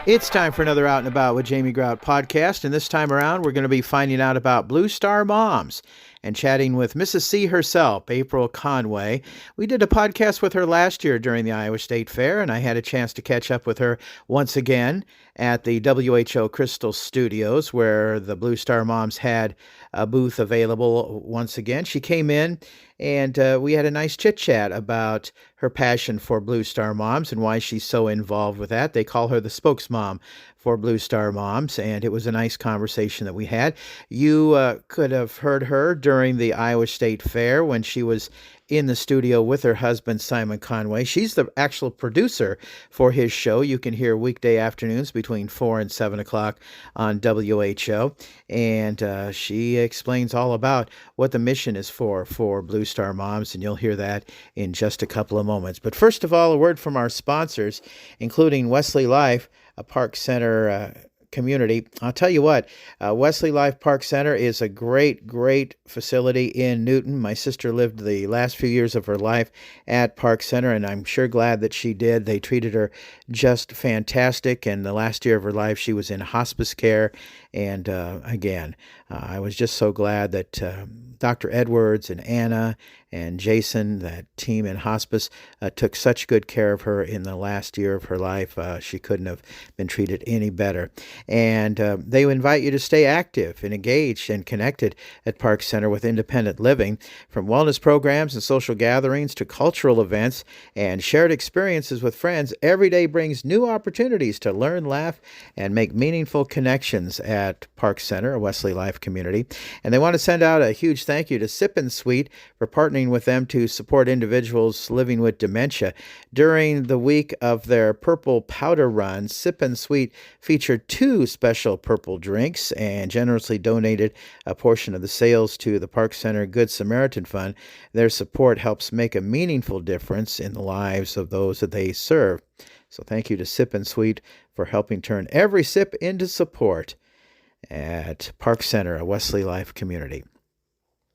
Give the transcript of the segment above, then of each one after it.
It's time for another Out and About with Jamie Grout podcast, and this time around we're going to be finding out about Blue Star Moms and chatting with Mrs. C herself, April Conway. We did a podcast with her last year during the Iowa State Fair, and I had a chance to catch up with her once again at the WHO Crystal Studios, where the Blue Star Moms had a booth available once again. She came in and we had a nice chit-chat about her passion for Blue Star Moms and why she's so involved with that. They call her the spokesmom for Blue Star Moms, and it was a nice conversation that we had. You could have heard her during the Iowa State Fair when she was in the studio with her husband, Simon Conway. She's the actual producer for his show. You can hear weekday afternoons between 4 and 7 o'clock on WHO. And she explains all about what the mission is for Blue Star Moms, and you'll hear that in just a couple of moments. But first of all, a word from our sponsors, including Wesley Life, a Park Center community. I'll tell you what, Wesley Life Park Center is a great, great facility in Newton. My sister lived the last few years of her life at Park Center, and I'm sure glad that she did. They treated her just fantastic, and the last year of her life she was in hospice care. And again, I was just so glad that Dr. Edwards and Anna and Jason, that team in hospice, took such good care of her in the last year of her life. She couldn't have been treated any better. And they invite you to stay active and engaged and connected at Park Center with independent living, from wellness programs and social gatherings to cultural events and shared experiences with friends. Every day brings new opportunities to learn, laugh, and make meaningful connections at Park Center, a Wesley Life community. And they want to send out a huge thank you to Sip and Sweet for partnering with them to support individuals living with dementia. During the week of their Purple Powder Run, Sip and Sweet featured 2 special purple drinks and generously donated a portion of the sales to the Park Center Good Samaritan Fund. Their support helps make a meaningful difference in the lives of those that they serve. So thank you to Sip and Sweet for helping turn every sip into support at Park Center, a Wesley Life community.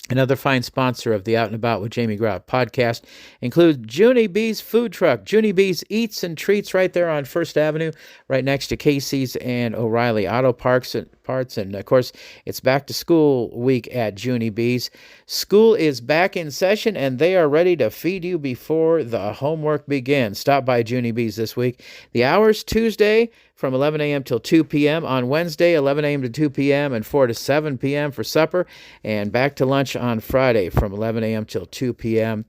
Another fine sponsor of the Out and About with Jamie Grout podcast includes Junie B's Food Truck. Junie B's Eats and Treats right there on First Avenue, right next to Casey's and O'Reilly Auto Parts. And, of course, it's back to school week at Junie B's. School is back in session, and they are ready to feed you before the homework begins. Stop by Junie B's this week. The hours, Tuesday from 11 a.m. till 2 p.m. On Wednesday, 11 a.m. to 2 p.m. and 4 to 7 p.m. for supper. And back to lunch on Friday from 11 a.m. till 2 p.m.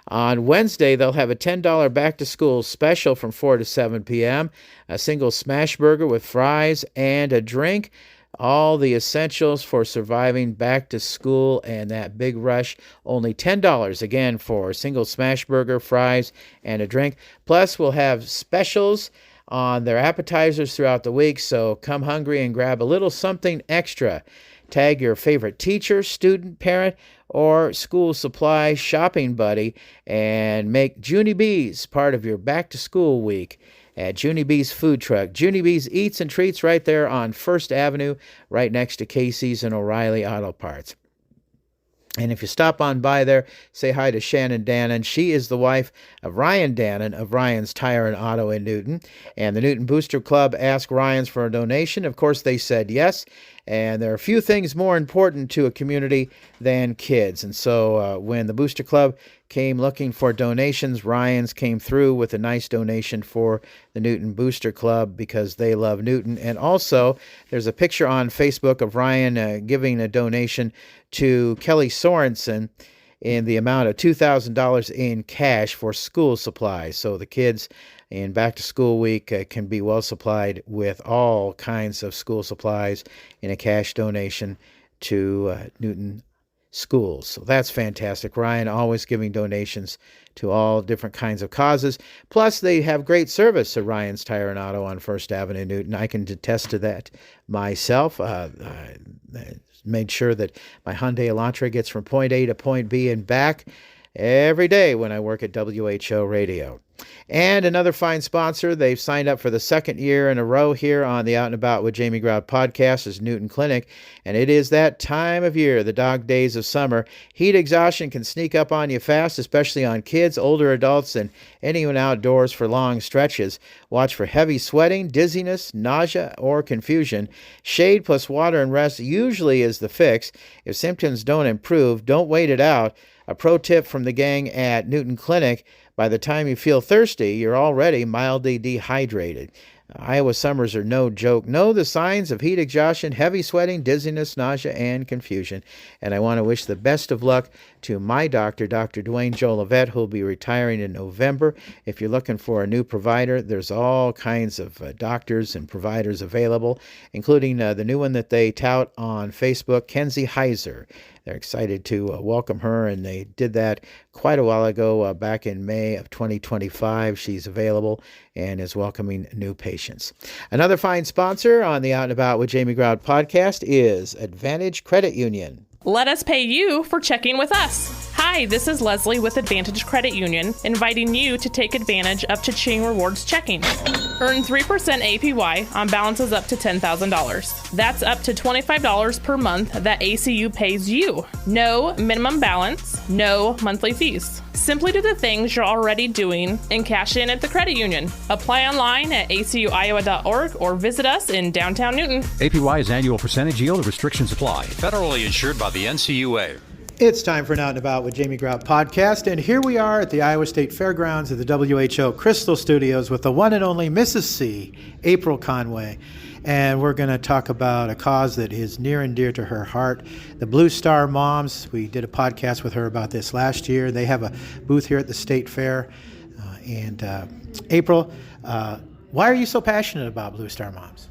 On Wednesday, they'll have a $10 back-to-school special from 4 to 7 p.m., a single smash burger with fries and a drink. All the essentials for surviving back to school and that big rush. Only $10 again for a single smash burger, fries, and a drink. Plus, we'll have specials on their appetizers throughout the week, so come hungry and grab a little something extra. Tag your favorite teacher, student, parent, or school supply shopping buddy and make Junie B's part of your back-to-school week at Junie B's Food Truck. Junie B's Eats and Treats right there on First Avenue, right next to Casey's and O'Reilly Auto Parts. And if you stop on by there, say hi to Shannon Dannon. She is the wife of Ryan Dannon of Ryan's Tire and Auto in Newton. And the Newton Booster Club asked Ryan's for a donation. Of course, they said yes. And there are a few things more important to a community than kids. And so when the Booster Club came looking for donations, Ryan's came through with a nice donation for the Newton Booster Club because they love Newton. And also, there's a picture on Facebook of Ryan giving a donation to Kelly Sorensen in the amount of $2,000 in cash for school supplies. So the kids in back to school week can be well supplied with all kinds of school supplies in a cash donation to Newton schools. So that's fantastic. Ryan always giving donations to all different kinds of causes. Plus, they have great service at Ryan's Tire and Auto on First Avenue, Newton. I can attest to that myself. I made sure that my Hyundai Elantra gets from point A to point B and back every day when I work at WHO Radio. And another fine sponsor, they've signed up for the second year in a row here on the Out and About with Jamie Grout podcast, is Newton Clinic. And it is that time of year, the dog days of summer. Heat exhaustion can sneak up on you fast, especially on kids, older adults, and anyone outdoors for long stretches. Watch for heavy sweating, dizziness, nausea, or confusion. Shade plus water and rest usually is the fix. If symptoms don't improve, don't wait it out. A pro tip from the gang at Newton Clinic: by the time you feel thirsty, you're already mildly dehydrated. Iowa summers are no joke. Know the signs of heat exhaustion, heavy sweating, dizziness, nausea, and confusion. And I want to wish the best of luck to my doctor, Dr. Dwayne Jolivet, who will be retiring in November. If you're looking for a new provider, there's all kinds of doctors and providers available, including the new one that they tout on Facebook, Kenzie Heiser. They're excited to welcome her, and they did that quite a while ago, back in May of 2025. She's available and is welcoming new patients. Another fine sponsor on the Out and About with Jamie Grout podcast is Advantage Credit Union. Let us pay you for checking with us. Hi, this is Leslie with Advantage Credit Union, inviting you to take advantage of Cha-Ching Rewards checking. Earn 3% APY on balances up to $10,000. That's up to $25 per month that ACU pays you. No minimum balance, no monthly fees. Simply do the things you're already doing and cash in at the credit union. Apply online at acuiowa.org or visit us in downtown Newton. APY is annual percentage yield. Restrictions apply. Federally insured by the NCUA. It's time for an Out and About with Jamie Grout podcast, and here we are at the Iowa State Fairgrounds at the WHO Crystal Studios with the one and only Mrs. C, April Conway. And we're going to talk about a cause that is near and dear to her heart, the Blue Star Moms. We did a podcast with her about this last year. They have a booth here at the State Fair. April, why are you so passionate about Blue Star Moms?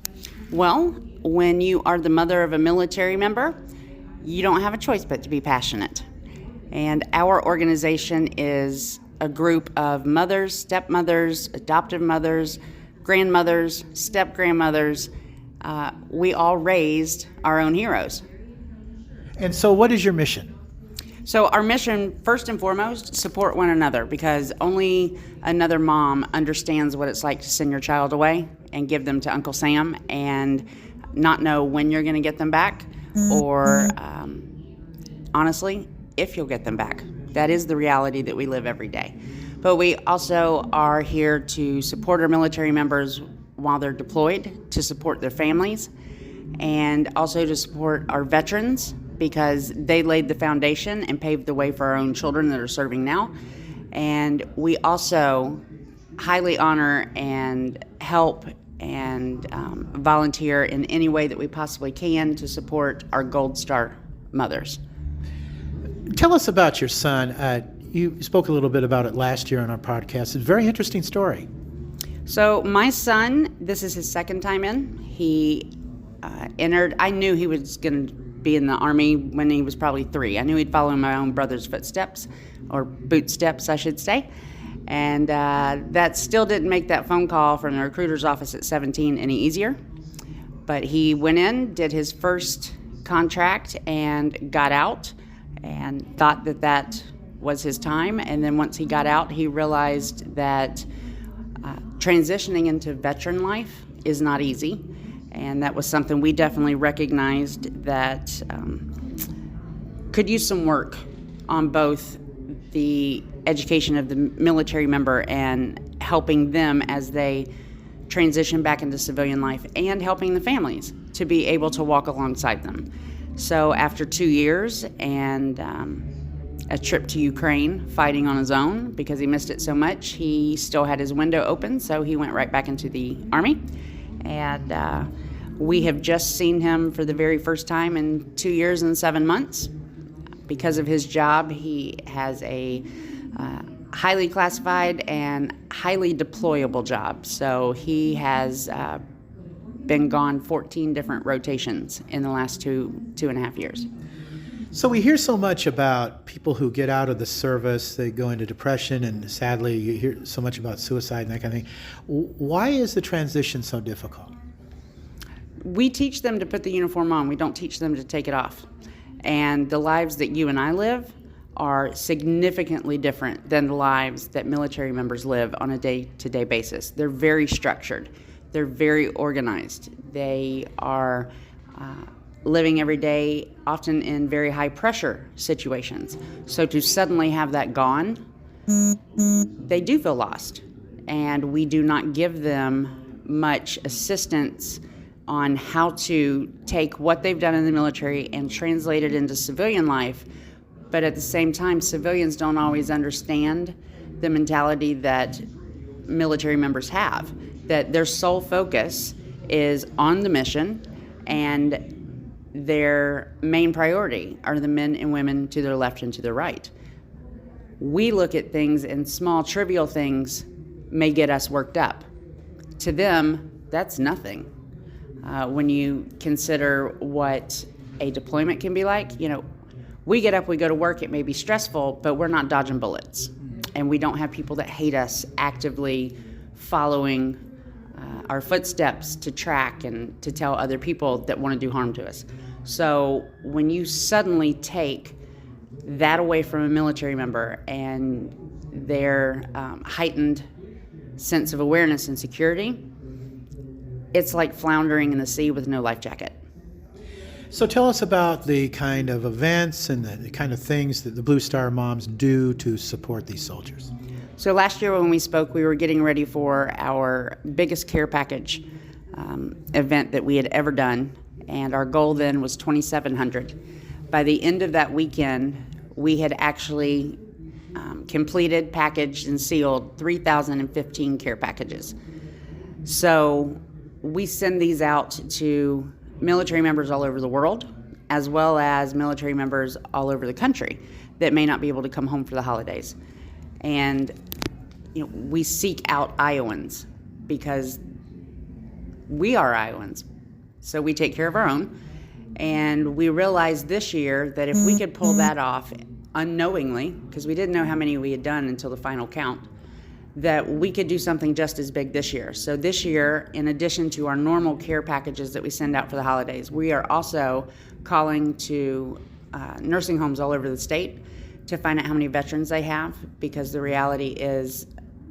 Well, when you are the mother of a military member, you don't have a choice but to be passionate. And our organization is a group of mothers, stepmothers, adoptive mothers, grandmothers, step-grandmothers. We all raised our own heroes. And so what is your mission? So our mission, first and foremost, support one another, because only another mom understands what it's like to send your child away and give them to Uncle Sam and not know when you're going to get them back, or honestly, if you'll get them back. That is the reality that we live every day. But we also are here to support our military members while they're deployed, to support their families, and also to support our veterans, because they laid the foundation and paved the way for our own children that are serving now. And we also highly honor and help and volunteer in any way that we possibly can to support our Gold Star mothers. Tell us about your son. You spoke a little bit about it last year on our podcast. It's a very interesting story. So my son, this is his second time in. He entered, I knew he was going to be in the Army when he was probably 3. I knew he'd follow in my own brother's footsteps, or bootsteps, I should say. And that still didn't make that phone call from the recruiter's office at 17 any easier. But he went in, did his first contract, and got out, and thought that that was his time. And then once he got out, he realized that transitioning into veteran life is not easy. And that was something we definitely recognized that could use some work on both the education of the military member and helping them as they transition back into civilian life, and helping the families to be able to walk alongside them. So after 2 years and a trip to Ukraine fighting on his own because he missed it so much, he still had his window open, so he went right back into the Army. And we have just seen him for the very first time in 2 years and 7 months. Because of his job, he has a highly classified and highly deployable job. So he has been gone 14 different rotations in the last two and a half years. So we hear so much about people who get out of the service, they go into depression, and sadly you hear so much about suicide and that kind of thing. Why is the transition so difficult? We teach them to put the uniform on. We don't teach them to take it off. And the lives that you and I live are significantly different than the lives that military members live on a day-to-day basis. They're very structured. They're very organized. They are living every day, often in very high pressure situations. So to suddenly have that gone, they do feel lost. And we do not give them much assistance on how to take what they've done in the military and translate it into civilian life. But at the same time, civilians don't always understand the mentality that military members have, that their sole focus is on the mission, and their main priority are the men and women to their left and to their right. We look at things, and small, trivial things may get us worked up. To them, that's nothing. When you consider what a deployment can be like, we get up, we go to work, it may be stressful, but we're not dodging bullets. And we don't have people that hate us actively following our footsteps to track and to tell other people that want to do harm to us. So when you suddenly take that away from a military member and their heightened sense of awareness and security, it's like floundering in the sea with no life jacket. So tell us about the kind of events and the kind of things that the Blue Star Moms do to support these soldiers. So last year when we spoke, we were getting ready for our biggest care package event that we had ever done, and our goal then was 2,700. By the end of that weekend, we had actually completed, packaged, and sealed 3,015 care packages. So we send these out to military members all over the world, as well as military members all over the country that may not be able to come home for the holidays. And we seek out Iowans because we are Iowans. So we take care of our own. And we realized this year that if we could pull that off unknowingly, because we didn't know how many we had done until the final count, that we could do something just as big this year. So this year, in addition to our normal care packages that we send out for the holidays, we are also calling to nursing homes all over the state to find out how many veterans they have, because the reality is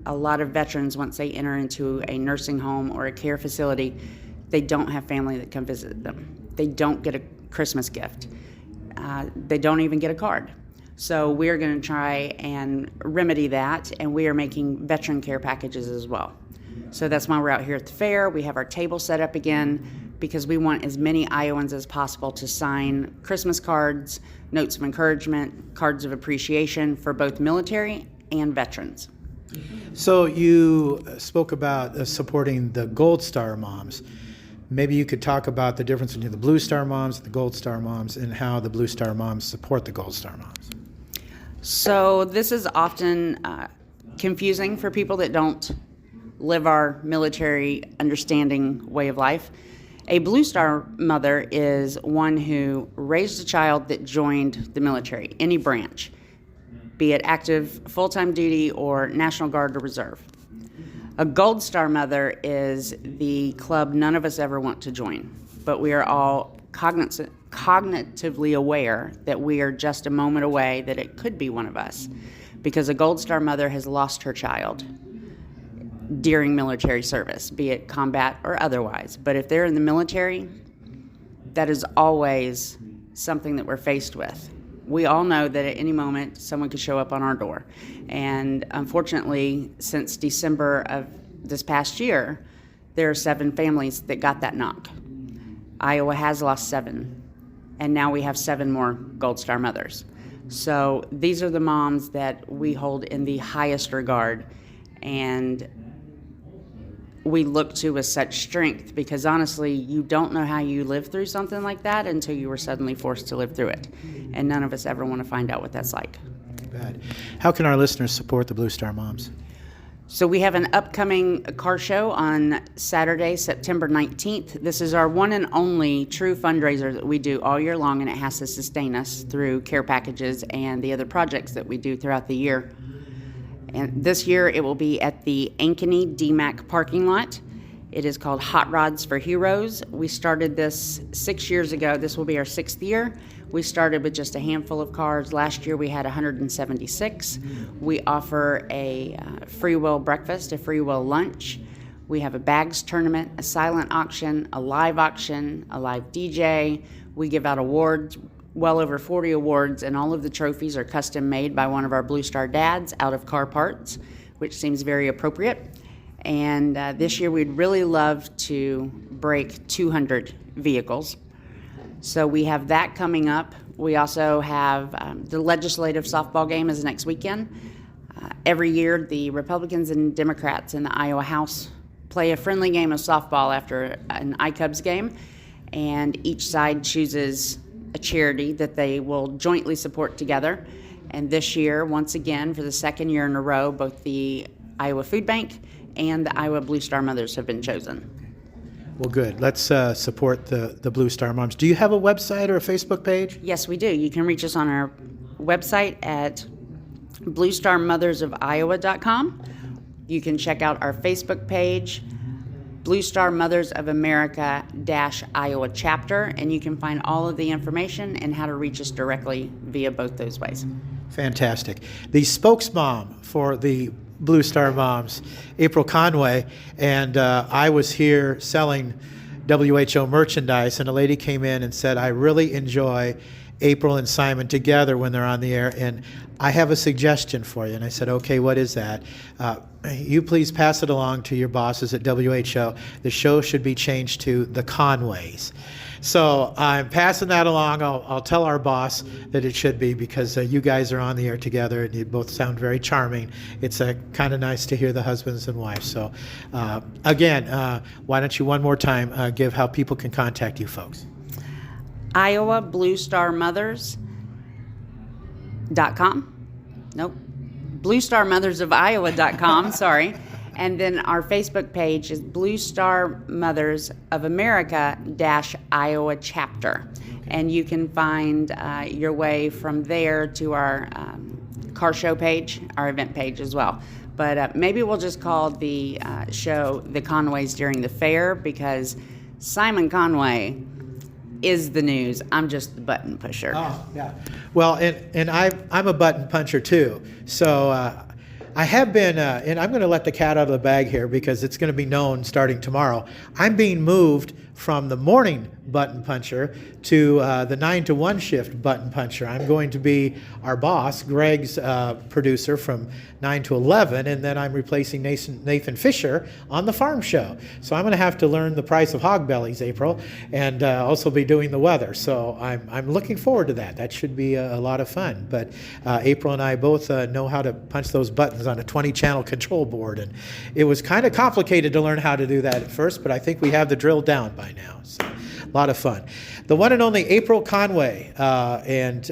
a lot of veterans, once they enter into a nursing home or a care facility, they don't have family that come visit them. They don't get a Christmas gift. They don't even get a card. So we're going to try and remedy that, and we are making veteran care packages as well. So that's why we're out here at the fair. We have our table set up again because we want as many Iowans as possible to sign Christmas cards, notes of encouragement, cards of appreciation for both military and veterans. So you spoke about supporting the Gold Star Moms. Maybe you could talk about the difference between the Blue Star Moms and the Gold Star Moms and how the Blue Star Moms support the Gold Star Moms. So this is often confusing for people that don't live our military understanding way of life. A Blue Star mother is one who raised a child that joined the military, any branch, be it active full-time duty or National Guard or Reserve. A Gold Star mother is the club none of us ever want to join, but we are all cognitively aware that we are just a moment away that it could be one of us, because a Gold Star mother has lost her child during military service, be it combat or otherwise. But if they're in the military, that is always something that we're faced with. We all know that at any moment someone could show up on our door. And unfortunately, since December of this past year, there are 7 families that got that knock. Iowa has lost 7, and now we have 7 more Gold Star mothers. So these are the moms that we hold in the highest regard, and we look to with such strength, because honestly, you don't know how you live through something like that until you were suddenly forced to live through it. And none of us ever want to find out what that's like. Bad. How can our listeners support the Blue Star Moms? So we have an upcoming car show on Saturday, September 19th. This is our one and only true fundraiser that we do all year long, and it has to sustain us through care packages and the other projects that we do throughout the year. And this year it will be at the Ankeny DMAC parking lot. It is called Hot Rods for Heroes. We started this 6 years ago. This will be our 6th year. We started with just a handful of cars. Last year we had 176. We offer a free will breakfast, a free will lunch. We have a bags tournament, a silent auction, a live DJ. We give out awards, well over 40 awards, and all of the trophies are custom made by one of our Blue Star dads out of car parts, which seems very appropriate. And this year we'd really love to break 200 vehicles. So we have that coming up. We also have the legislative softball game is next weekend. Every year the Republicans and Democrats in the Iowa House play a friendly game of softball after an iCubs game, and each side chooses a charity that they will jointly support together. And this year, once again, for the second year in a row, both the Iowa Food Bank and the Iowa Blue Star Mothers have been chosen. Well, good. Let's support the Blue Star Moms. Do you have a website or a Facebook page? Yes, we do. You can reach us on our website at bluestarmothersof.iowa.com. You can check out our Facebook page, Blue Star Mothers of America Iowa chapter, and you can find all of the information and how to reach us directly via both those ways. Fantastic. The spokesmom for the Blue Star Moms, April Conway, and I was here selling WHO merchandise, and a lady came in and said, I really enjoy April and Simon together when they're on the air, and I have a suggestion for you. And I said, okay, what is that? You please pass it along to your bosses at WHO. The show should be changed to The Conways. So I'm passing that along. I'll tell our boss that it should be, because you guys are on the air together and you both sound very charming. It's kind of nice to hear the husbands and wives. So again, why don't you one more time give how people can contact you folks? Iowa Blue Star Mothers.com. Nope. BlueStarMothersOfIowa.com, sorry. And then our Facebook page is Blue Star Mothers of America Iowa chapter. And you can find your way from there to our car show page, our event page as well. But maybe we'll just call the show The Conways During the Fair, because Simon Conway is the news. I'm just the button pusher. Oh, yeah. Well, and I'm a button puncher too. So I have been, and I'm going to let the cat out of the bag here because it's going to be known starting tomorrow. I'm being moved from the morning button puncher to the 9 to 1 shift button puncher. I'm going to be our boss, Greg's producer, from 9 to 11, and then I'm replacing Nathan Fisher on the farm show. So I'm going to have to learn the price of hog bellies, April, and also be doing the weather. So I'm looking forward to that. That should be a lot of fun. But April and I both know how to punch those buttons on a 20-channel control board, and it was kind of complicated to learn how to do that at first, but I think we have the drill down by now. So a lot of fun. The one and only April Conway, and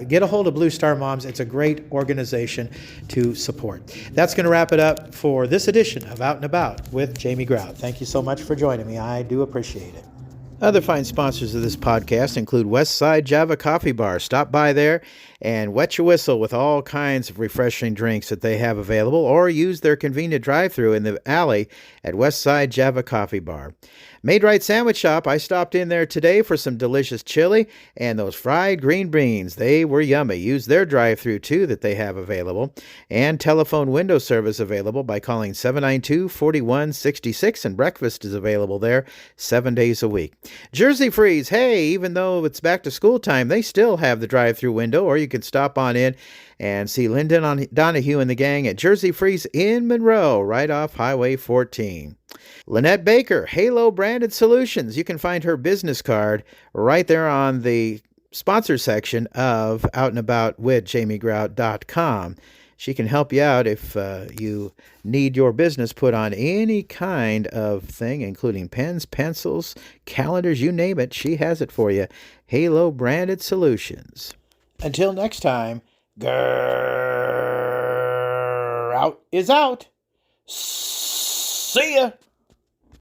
get a hold of Blue Star Moms. It's a great organization to support. That's going to wrap it up for this edition of Out and About with Jamie Grout. Thank you so much for joining me. I do appreciate it. Other fine sponsors of this podcast include Westside Java Coffee Bar. Stop by there and wet your whistle with all kinds of refreshing drinks that they have available, or use their convenient drive-thru in the alley at Westside Java Coffee Bar. Made Right Sandwich Shop. I stopped in there today for some delicious chili and those fried green beans. They were yummy. Use their drive-thru too that they have available, and telephone window service available by calling 792-4166, and breakfast is available there 7 days a week. Jersey Freeze. Hey, even though it's back to school time, they still have the drive-thru window, or you can stop on in and see Lyndon Donahue and the gang at Jersey Freeze in Monroe, right off Highway 14. Lynette Baker, Halo Branded Solutions. You can find her business card right there on the sponsor section of outandaboutwithjamiegrout.com. She can help you out if you need your business put on any kind of thing, including pens, pencils, calendars, you name it. She has it for you. Halo Branded Solutions. Until next time, Grout is out. See ya.